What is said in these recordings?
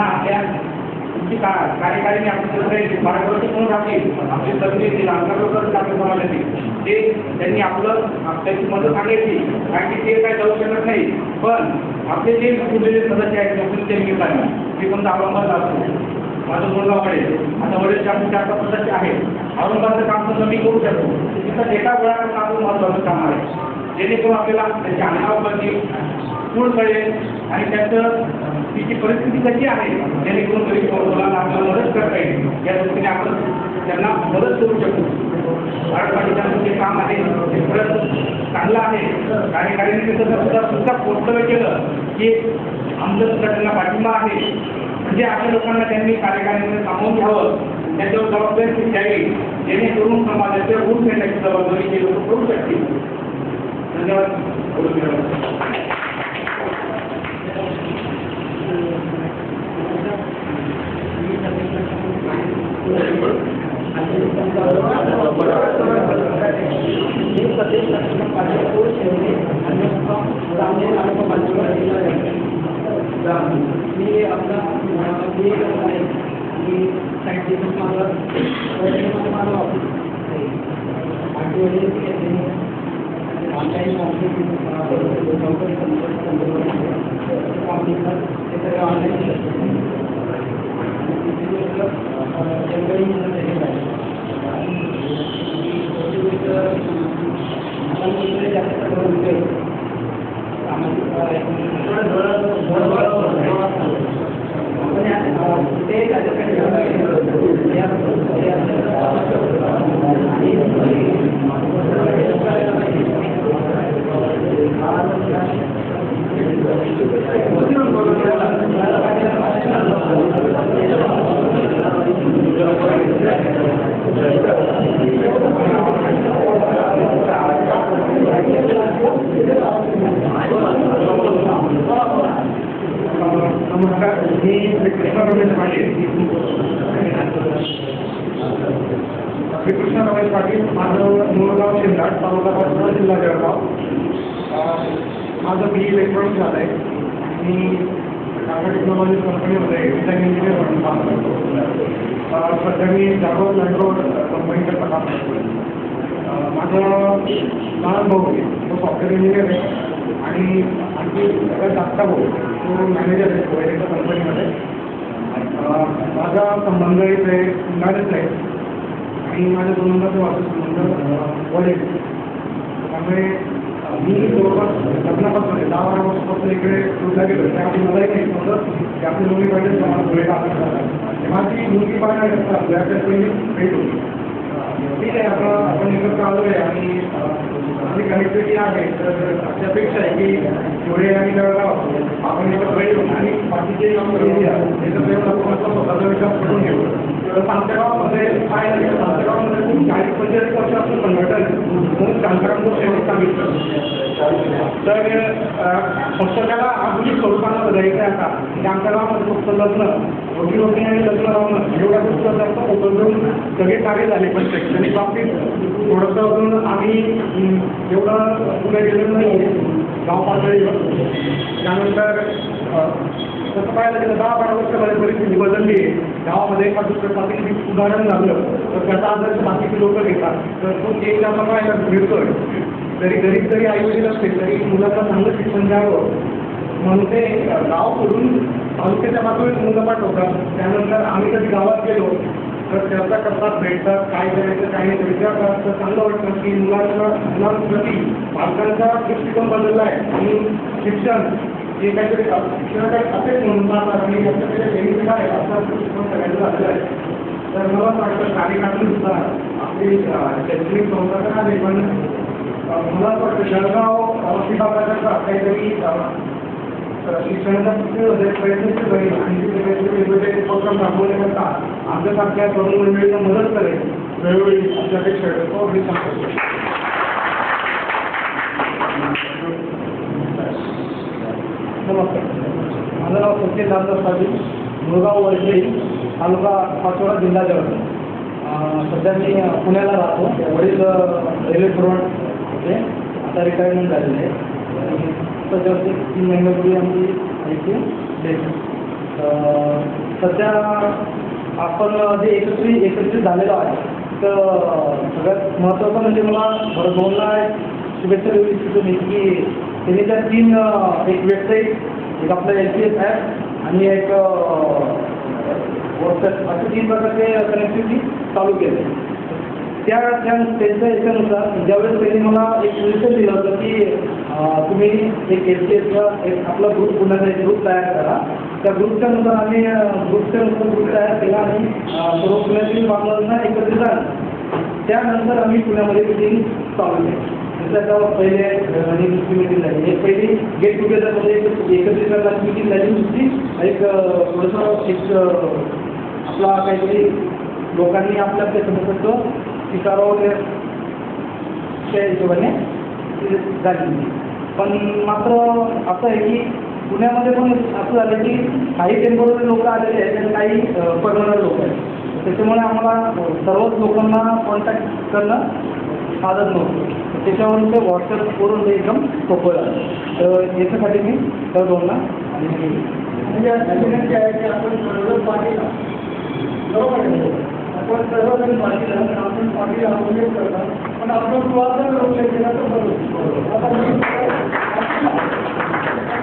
त्यांना त्या तुमची कार्यकारिणी आपली मार्गदर्शक म्हणून राहतील, आपले सगळे येतील, अंतर्गत आपल्या समाजातील ते त्यांनी आपलं त्याची मदत सांगायची, कारण की ते काय जाऊ शकत नाही. पण आपले जे कुठलेले सदस्य आहेत आपण ते निमित्ताने ते पण औरंगाबाद असतो, माझं मुलगा वडील आता वडील 4-5 सदस्य आहेत. औरंगाबादचं काम तर मी करू शकतो, तिथं डेटा गोळा करणं आपलं महत्त्वाचं काम आहे, जेणेकरून आपल्याला त्याच्या अनुभवाची पूर्ण कळेल आणि त्याचं तिची परिस्थिती कशी आहे, जेणेकरून गरीब मुलांना आपल्याला मदत करता येईल. या दृष्टीने आपण त्यांना मदत करू शकतो. मराठवाडीचं जे काम आहे ते खरंच चांगलं आहे. कार्यकारिणीने सुद्धा पोहोचलं केलं की आमच्या संघटनेला पाठिंबा आहे, म्हणजे अशा लोकांना त्यांनी कार्यकारिणीने सामावून घ्यावं, त्याच्यावर जबाबदारी द्यावी, जेणेकरून समाजाचे ऊन घेण्याची जबाबदारी हे लोक करू शकतील. धन्यवाद. नमस्कार, मी श्रीकृष्ण रमेश पाटील. श्रीकृष्ण रमेश पाटील, माझं मूळगाव शिंदाड, तालुका पाचोरा, जिल्हा जळगाव. माझं BE इलेक्ट्रॉनिक्स झालं आहे. मी टाटा टेक्नॉलॉजी कंपनीमध्ये डिझाईन इंजिनियर म्हणून काम करतो. सध्या मी जागोर लँडरोड कंपनीकडे काम करतो. माझं लहान भाऊ आहे, तो सॉफ्टवेअर इंजिनियर आहे आणि आणखी सगळ्यात धाकटा भाऊ तो मॅनेजर आहे वैद्यकीय कंपनीमध्ये. माझा संबंध इथे उन्हाळ्याचा आहे आणि माझ्या दोघांचा वाढता संबंध वडील. त्यामुळे मी जवळपास लग्नापासून 10-12 वर्षापासून इकडे सुद्धा गेलो. त्यामुळे मलाही माहीत नव्हतं की आपली मुलगी पाहिजे मला पुढे काम करतात. तेव्हा ती मुलगी पाहण्याकरता आपल्याकडे पहिली भेट होती. ठीक आहे, आपण एकत्र आलो आहे आणि आपली कनेक्टिव्हिटी आहे. तर अशापेक्षा आहे की पुढे आणि जळगाव आपण एकत्र येऊ आणि बाकीचे एरिया एकत्र येऊन आपण स्वतःचा विचार करून घेऊ. तर आमच्या गावामध्ये पाहायला गेलं, आमच्या गावामध्ये खूप 40-45 वर्षापासून संघटन खूप शांतरामपूर सेवक सांगितलं. तर फक्त त्याला आधुनिक स्वरूपानं द्यायचं आहे आता. म्हणजे आमच्या गावामध्ये फक्त लग्न रोटी आणि लग्न लावणं एवढ्या गोष्टी जास्त फोकस देऊन सगळे कार्य झाले. पण शैक्षणिक बाबतीत थोडंसं अजून आम्ही एवढं पुढे गेलेलं नाही गाव पातळीवर. त्यानंतर तसं पाहायला गेलं 10-12 वर्षामध्ये परिस्थिती बदलली आहे. गावामध्ये एका दुसऱ्या पातळी सुधारण झालं तर त्याचा आदर्श बाकीचे लोक घेतात. तर तो एक आपण पाहायला मिळतोय. जरी गरीब जरी आईवडील असते तरी मुलांना चांगलं शिक्षण द्यावं म्हणून ते गाव सोडून तालुक्याच्या पातळीत मुलं पाठवतात. त्यानंतर आम्ही कधी गावात गेलो तर चर्चा करतात, भेटतात, काय करायचं काय नाही विचार करतात. तर चांगलं वाटतं की मुलांप्रती पालकांचा दृष्टिकोन बदलला आहे आणि शिक्षण हे काहीतरी शिक्षणाकडे असेच म्हणतात आणि याच्याकडे बेनिफिट आहे असा दृष्टिकोन सगळ्यांचा झालेला आहे. तर मला वाटतं कार्यकारिणीसुद्धा आपली शैक्षणिक संस्था आहे. पण मला असं वाटतं जळगाव विभागाचा काहीतरी शिक्षणाच्या प्रयत्नशील करेल आणि तिथे काहीतरी वेगवेगळे उपक्रम राबवण्याकरता आमच्यासारख्या तरुण मंडळींना मदत करेल वेळोवेळी अशी अपेक्षा करतो. हे सांगतो. नमस्कार, माझं नाव सचिन रामदास पाटील, मुळगाव वरळी, तालुका पाचोरा, जिल्हा जळगाव. सध्या मी पुण्याला राहतो. वडील रेल्वे फॉरवर्ड होते, आता रिटायरमेंट झालेले आहे. त्याच्यावरती 3 महिन्यापूर्वी आमची डेथ सध्या आपण जे एकत्रित झालेलो आहे तर सगळ्यात महत्त्वाचं म्हणजे मला बरं दोनला शुभेच्छा देऊ इच्छितो मी की त्यांनी त्या 3 एक वेबसाईट एक आपलं LPS ॲप आणि एक व्हॉट्सॲप असे 3 प्रकारचे कनेक्टिव्हिटी चालू केले. त्यांच्या याच्यानुसार ज्यावेळेस त्यांनी मला एक सजेशन दिलं होतं की तुम्ही एक LPSचा एक आपला ग्रुप पुण्याचा एक ग्रुप तयार करा. त्या ग्रुपच्यानुसार आम्ही ग्रुप तयार केला आणि सर्व पुण्यातील बांधवांना एकत्रित आणलं. त्यानंतर आम्ही पुण्यामध्ये मिटिंग चालू केली. त्याच्या पहिले आणि दुसरी मिटिंग झाली. एक पहिली गेट टुगेदरमध्ये एकत्रित करण्याची मिटिंग झाली. दुसरी एक थोडंसं एक आपला काहीतरी लोकांनी आपल्या समस्याचं स्वीकारावं त्या हिशोबाने झाली. पण मात्र असं आहे की पुण्यामध्ये पण असं झालं की काही टेम्पोररी लोक आलेले आहेत आणि काही परमनंट लोक आहेत. त्याच्यामुळे आम्हाला सर्वच लोकांना कॉन्टॅक्ट करणं साधत नव्हतं. त्याच्यावरून ते व्हॉट्सअपवरून ते एकदम सोपं झालं. तर याच्यासाठी मी तर दोनला आणि म्हणजे विनंती आहे की आपण सर्वजण पाठीला बरोबर आहे. आपण सर्वजण पाठीला आपण पाठीला उल्लेख करतात पण आपण सुवासन उल्लेख केला तर बरोबर. आता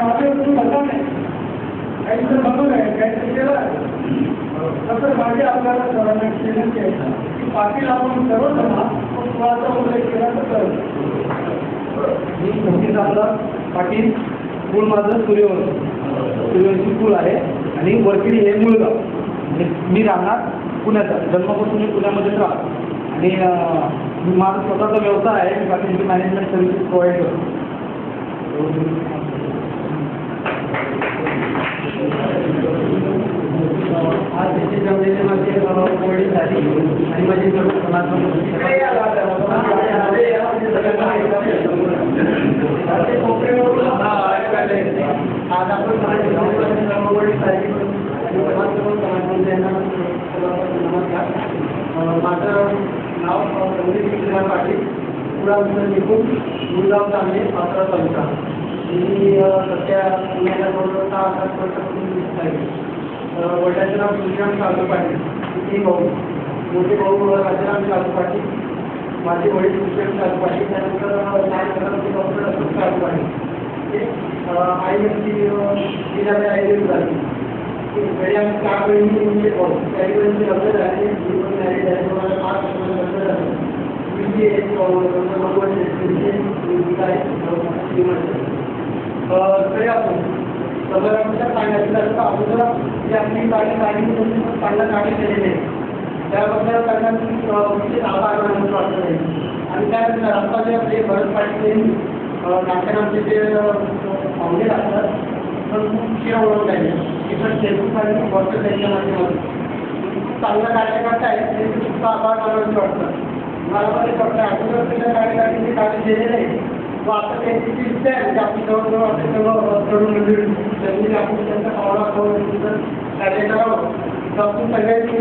माझे म्हणता नाही काहीतरी म्हणून आहे काहीतरी केलं आहे तसं माझी आपल्याला सर्वांना विनंती आहे की पाटील आपण सर्वजण सुवाचा उल्लेख केला तर बरोबर. मी संगीत आमदार पाटील. मूळ माझं सूर्यवंशी स्कूल आहे आणि वरकिडी हे मुळगाव. आणि मी राहणार पुण्याचा जन्मापासून मी पुण्यामध्येच राहतो. आणि माझा स्वतःचा व्यवसाय आहे. मी फॅसिलिटी मॅनेजमेंट सर्व्हिसेस प्रोव्हाइड करतो. आज त्याची जमलेली माझी वडील झाली आणि माझी सर्व समाज आज आपण माझं नाव पाटील पुढं निघून गुरगाव चांगले 15 तालुका. मी सध्या पुण्याला जवळजवळ 6-7 वर्षापासून दिसत आहे. वडिलांचं नाव श्रीराम साधू पाटील. किती भाऊ मोठे भाऊ राजाराम साधू पाटील. माझे वडील श्रीराम साधू पाटील. त्यानंतर डॉक्टर साधू पाटील. आई म्हणजे जिल्ह्याला आई झाली. घरी आम्ही 4 बहिणी म्हणजे भाऊ. काही बहिणीचे लग्न झाले. मी पण मॅरेज झाले. मला 5 वर्ष लग्न झालं. तरी आपण सदराच्या सांगायचं अगोदर जी आपली गाडी चांगला गाडी केलेली आहे त्याबद्दल त्यांना विशेष आभार मानून वाटत आहे. आणि त्यानंतर रस्ताचे आपले भरत पाटील नाट्यनामचे जे पाहुणे असतात पण खूप शिरा ओळख आहे. तिथं फेसबुक आणि व्हॉट्सअप त्यांच्या माध्यमातून खूप चांगला कार्यकर्ता आहे. त्यांचे खूप आभार मानून वाटतं. मला पण एक वाटतं अगोदर त्याच्या कार्यकारिणीचे कार्य दिलेलं आहे. व आता त्यांची जी इच्छा आहे म्हणजे आपली जवळजवळ आपल्या सर्व तरुण मंडळी त्यांनी आपण त्यांचा पावला कार्य करावं तर आपण सगळ्यांनी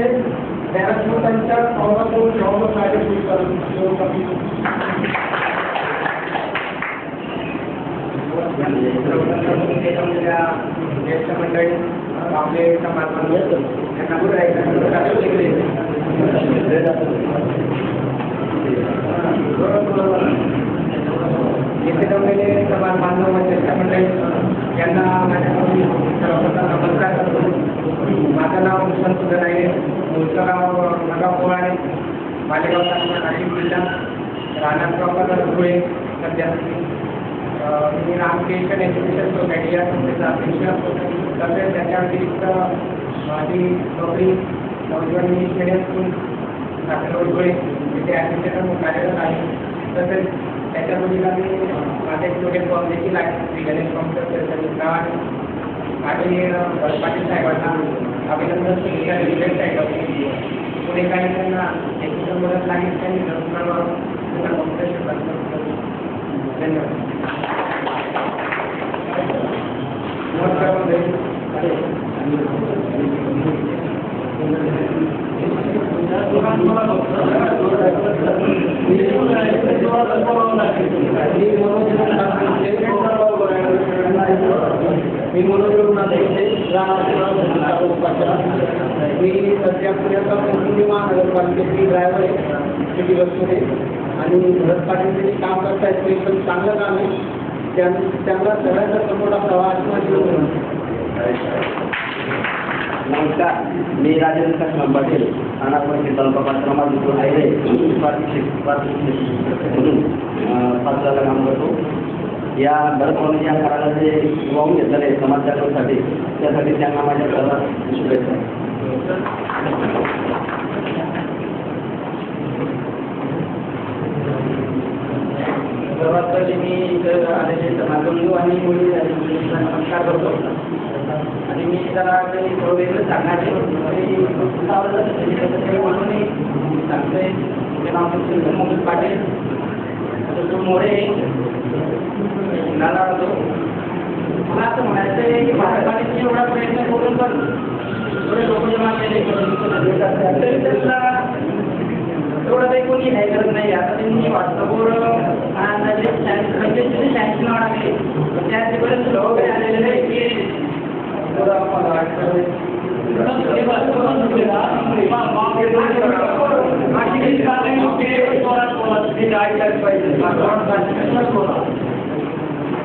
त्यानंतर त्यांच्या पावला करून जेव्हा कार्य सुरू करावं. ज्येष्ठ मंडळी आपले समाज येथे जमलेले समाज बांधव व ज्येष्ठ मंडळी यांना माझ्याकडून सर्वप्रथम नमस्कार करतो. माझं नाव संत नाईक. मूळचं गाव नगाव पोळाणे. मालेगाव तालुका नाशिक जिल्हा. राहणार प्रॉपर धुळे. सध्या मी रामकृष्ण एज्युकेशन सोसायटी या संस्थेचा अध्यक्ष. तसेच त्याच्या व्यतिरिक्त माझी नोकरी नवजीवन मिडियम स्कूल धुळे तिथे ॲडमिशन कार्यरत आहे. तसेच त्याच्या मुलीला मी माझे स्टुडंट फॉर्म देखील आहे. गणेश कॉम्प्युटर आणि पाटील साहेबांना अभिनंदन पुढे काही त्यांना टेक्निकल मदत लागेल त्यांनी धन्यवाद. नमस्कार मी मनोज रघुनाथ मी सध्या पुण्याचा कोकणी महानगरपालिकेची ड्रायव्हर आहे सिटी बसमध्ये आणि भरत पाटील त्यांनी काम करतायत ते एकदम चांगलं काम आहे. त्यांना सगळ्यांचा सपोर्ट असावा अशी माझी विनंती. नमस्कार, मी राजेंद्र काशीनाथ पाटील अनापरिचित तालुका पात्रमाजूर आहे म्हणून 5 काम करतो. या भरत या काळाला जे वाहून घेतलेलं आहे समाज जागृतीसाठी, त्यासाठी त्यांना माझ्या सर्वात शुभेच्छा. सर्वात पहिले मी इथं आलेले समाजबंधू आणि मुली नमस्कार करतो आणि मी जरा काही थोडं वेगळं सांगणार आहे म्हणून मी सांगतोय. माझे नाव मोहम्मद पाटील तो मोरे नाला होतो. मला असं म्हणायचं आहे की भारताने एवढा प्रयत्न करून पण थोडे लोक जमा केले तरी त्याला एवढं काही कोणी हे करत नाही. आता त्यांनी व्हॉट्सअपवर सँक्शन वाढवले त्याचे बरेच लोक आलेले नाही की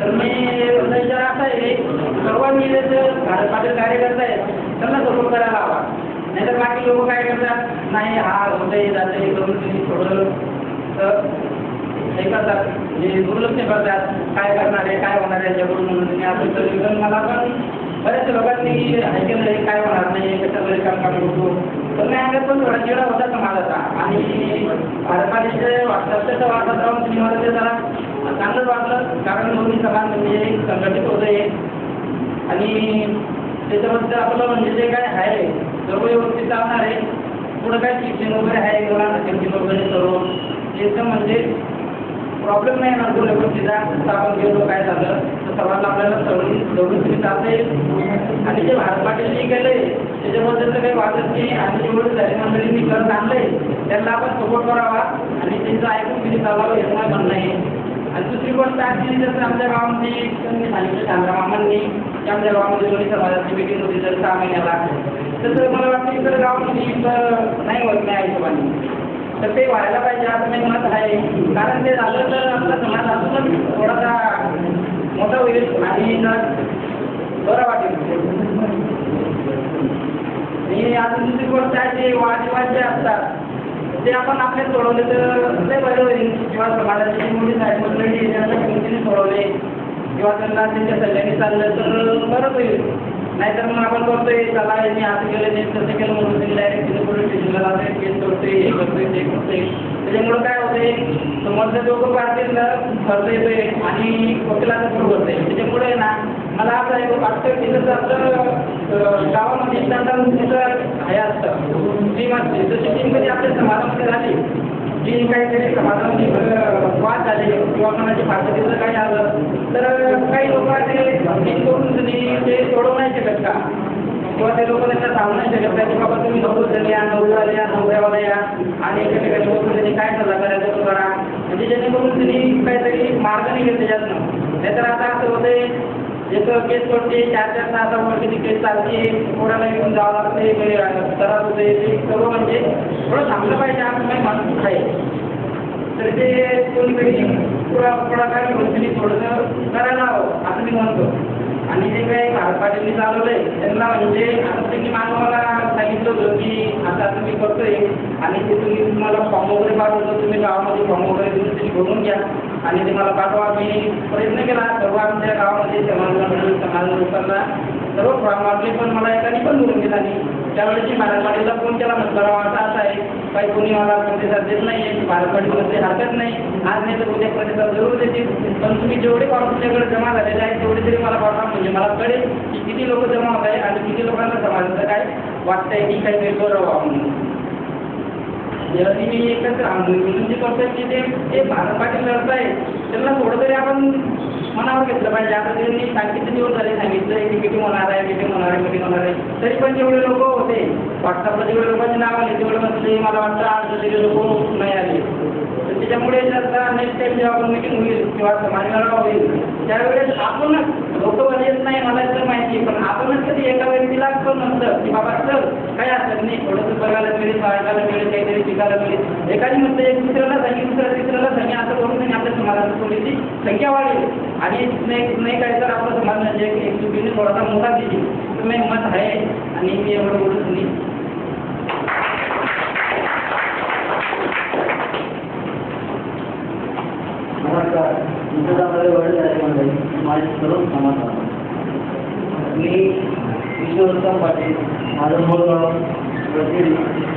तर मी विचार असा आहे सर्वांनी भारत कार्यकर्ता आहेत त्यांना सपोर्ट करायला हवा. नाहीतर बाकी लोक काय करतात नाही हा होते जाते हे करून तुम्ही थोडं हे करतात म्हणजे दुर्लक्ष करतात काय करणार आहे काय होणार आहे याच्याकडून म्हणून तुम्ही असं तर मला पण बऱ्याच लोकांनी ऐकलं आहे काय होणार नाही कशाकडे काम करतो तर नाही अंगात पण थोडा चिडा होता समाजाचा. आणि भारताचे व्हॉट्सअपच्या वाटत राहून तुम्ही मला ते जरा चांगलंच वाटलं कारण दोन्ही समाज म्हणजे संघटित होत आहे आणि त्याच्याबद्दल आपलं म्हणजे जे काय आहे सर्व व्यवस्थित चालणार आहे. पुढं काय शिक्षण वगैरे आहे मुलांना शिक्षण वगैरे सर्व एकदम म्हणजे प्रॉब्लेम नाही येणार दोन्ही गोष्टीचा. जसं आपण गेलो काय झालं तर सर्वांना आपल्याला सोडून तुम्ही चालता येईल. आणि जे भारत पाटीलनी केलं आहे त्याच्याबद्दल तर काही वाटत नाही. आणि जेवढं झाले मंडळींनी करत आणलंय त्यांना आपण सपोर्ट करावा आणि त्यांचं ऐकून किती चालावं हे मला म्हणणं आहे. आणि दुसरी गोष्ट अशी जसं आमच्या गावामध्ये त्यांनी सांगितलं शांता मामांनी की आमच्या गावामध्ये दोन्ही समाजाची मिटिंग होती जर 6 महिन्याला तसं मला वाटतं इतर गावामध्ये नाही होत नाही हिशोबाने तर ते व्हायला पाहिजे असं मी मत आहे. कारण ते झालं तर आपला समाज अजूनच थोडासा मोठा होईल आणि बरं वाटेल. आणि अजून दुसरी गोष्ट आहे जे वादविवाद जे असतात ते आपण आपले सोडवले तर ते बरं होईल. किंवा समाजाची मुली साहेब मंडळी त्यांच्या किमतीने सोडवले किंवा त्यांना त्यांच्या सल्ल्याने चाललं तर बरं होईल. नाहीतर मग आपण करतोय चला यांनी असं केलं नाही तसं केलं म्हणून त्यांनी डायरेक्ट तिथे पोलीस स्टेशनला जातोय केस करतोय हे करतोय ते करतोय. त्याच्यामुळं काय होतंय समोरच्या लोक पार्टील खर्च येतोय आणि वकिलाचा सुरू करतोय. त्याच्यामुळे ना मला असं आहे वाटतं की जसं आपलं गावामध्ये तिथं हे असतं टीम असते तशी टीम कधी आपल्या समाजामध्ये झाली जी काहीतरी समाजामध्ये वाद झाले किंवा कोणाची फारकतीचं काही आलं तर काही लोक ते टीम करून ते सोडवू नाही शकत का किंवा ते लोक त्यांना सांगू नाही शकत का की बाबा तुम्ही नोकरीला या नवऱ्याला या नवऱ्यावाला या आणि एकेकाच्या लोक त्यांनी काय सल्ला करायचा तो करा म्हणजे जेणेकरून त्यांनी काहीतरी मार्ग निघेल त्याच्यातनं. नाहीतर आता असं होते एक केस करते 4-4 तासावरती केस चालते कोणाला घेऊन जावं लागते त्रास होते ते सर्व म्हणजे थोडं थांबलं पाहिजे असं काही माणूस आहे. तर ते कोणीतरी पुढाकार घेऊन त्यांनी थोडंसं करायला हवं असं मी म्हणतो. आणि जे काही भारत पाटीलनी चालवलं आहे त्यांना म्हणजे आता त्यांनी मला सांगितलं होतं की आता तुम्ही करतोय आणि ते तुम्हाला फॉर्म वगैरे पाठवतो तुम्ही गावामध्ये फॉर्म वगैरे तुम्ही त्यांनी भरून घ्या आणि ते मला पाठवा. मी प्रयत्न केला सर्व आमच्या गावामध्ये समाज लोकांना सर्व फॉर्म वाटले पण मला एकाने पण भरून दिला नाही. त्यावेळेस भारत पाटीलला फोन केला म्हटलं असं आहे काही कोणी मला प्रतिसाद देत नाही आहे भारत पाटीलमध्ये हरकत नाही आज नाही तर उद्या प्रतिसाद जरूर देतील पण तुम्ही जेवढे फॉर्म तुमच्याकडे जमा झालेले आहेत तेवढे तरी मला पाठवा म्हणजे मला कळेल की किती लोक जमा होत आहे आणि किती लोकांना समाजाचं काय वाटतंय की काही वेगळं व्हावं म्हणून. याची मी एकच विनंती करतोय की ते भारत पाटील लढत आहे त्यांना थोडं तरी आपण मनावर घेतलं पाहिजे. आता त्यांनी किती दिवस झाले सांगितलं की मिटिंग होणार आहे मिटिंग होणार आहे मिटिंग होणार आहे तरी पण जेवढे लोक होते व्हॉट्सअपला जेवढे लोकांची नाव आले तेवढे म्हणजे मला वाटतं आज तेवढे लोक नाही आले. तर त्याच्यामुळे जर नेक्स्ट टाईम जेव्हा आपण मिटिंग होईल किंवा समाजमेळावा होईल त्यावेळेस आपणच लोक येत नाही मला तर माहिती पण आपण आपणच कधी एका व्यक्तीला पण म्हणतं की बाबा चल काही हरकत नाही, थोडंसं बघायला मिळेल, ऐकायला मिळेल, काहीतरी शिकायला मिळेल. एखादी म्हणतं एक दुसऱ्याला सांगेल, दुसऱ्या तिसऱ्याला सांगेल, असं करून त्यांनी आपल्या समाजात थोडीशी संख्या वाढेल आणि नाही काय तर आपला समाज म्हणजे एक चुकीने थोडासा मोठा दिली. तुम्ही मत आहे आणि मी एवढं बोलत नाही. नमस्कार. तुमच्यामध्ये वडील आहे मंडळी, माझे सर्व समाज. मी ईश्वरराव पाटील, माझं मूळ गाव रत्नागिरी,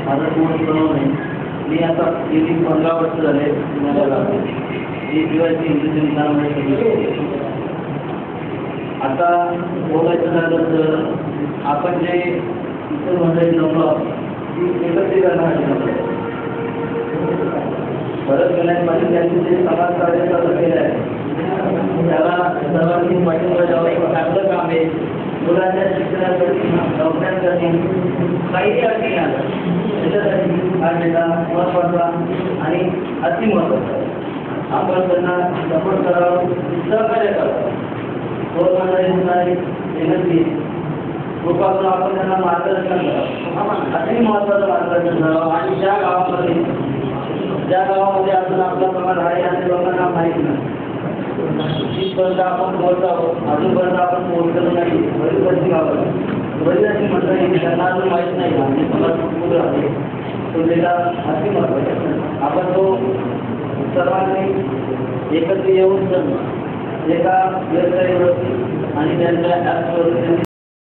माझं मूळ बनवणे. मी आता गेली 15 वर्ष झाले पुण्याला. मी दिवाळी इंग्लिश विज्ञानामध्ये. आता बोलायचं झालं तर आपण जे इतर मंडळी जमलो ती एकत्रीकरणासाठी जमलो. बरंच गेल्यापासून त्यांनी जे समाज कार्य चालू केलं आहे त्याला सर्वांनी पाठिंबा द्यावा. एक चांगलं काम आहे. मुलांच्या शिक्षणासाठी, नोकऱ्यांसाठी काही अडचणी आल्या त्याच्यासाठी हा डेटा महत्त्वाचा आणि अतिमहत्त्वाचा आहे. आपण त्यांना सपोर्ट करावं, सहकार्य करावं. गव्हर्नमेंटची विनंती कृपा करून आपण त्यांना मार्गदर्शन करावं, अति महत्त्वाचं मार्गदर्शन करावं. आणि ज्या गावामध्ये अजून आपला प्रमाण आहे आणि लोकांना माहीत नाही तिथपर्यंत आपण पोहोचत आहोत. अजूनपर्यंत आपण पोहोचलो नाही. बरीच गावाला बरीच अशी मंडळी त्यांना अजून माहीत नाही म्हणजे समाज कुठं आहे तो डेटा अति महत्त्वाचा आहे. आपण तो सर्वांनी एकत्र येऊन एका वेबसाईटवरती आणि त्यांच्या ॲप्सवरती